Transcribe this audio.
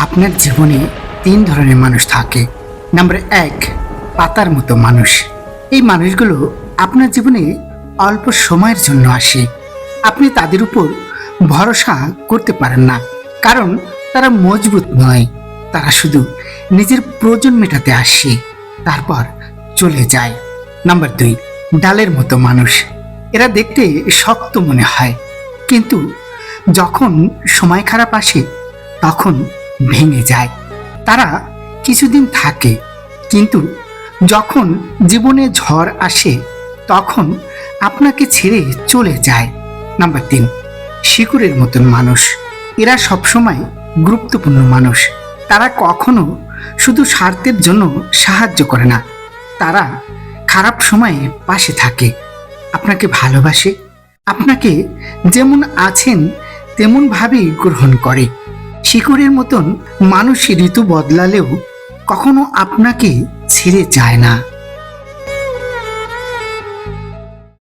আপনার জীবনে তিন ধরনের মানুষ থাকে। নাম্বার এক, পাতার মতো মানুষ। এই মানুষগুলো আপনার জীবনে অল্প সময়ের জন্য আসে। আপনি তাদের উপর ভরসা করতে পারেন না, কারণ তারা মজবুত নয়। তারা শুধু নিজের প্রয়োজন মেটাতে আসে, তারপর চলে যায়। নাম্বার দুই, ডালের মতো মানুষ। এরা দেখতে শক্ত মনে হয়, কিন্তু যখন সময় খারাপ আসে তখন ভেঙে যায়। তারা কিছুদিন থাকে, কিন্তু যখন জীবনে ঝড় আসে তখন আপনাকে ছেড়ে চলে যায়। নাম্বার তিন, শিকড়ের মতন মানুষ। এরা সবসময় গুরুত্বপূর্ণ মানুষ। তারা কখনো শুধু স্বার্থের জন্য সাহায্য করে না, তারা খারাপ সময়ে পাশে থাকে, আপনাকে ভালোবাসে, আপনাকে যেমন আছেন তেমন ভাবেই গ্রহণ করে। শিকড়ের মতন মানুষ ঋতু বদলালেও কখনো আপনাকে ছেড়ে যায় না।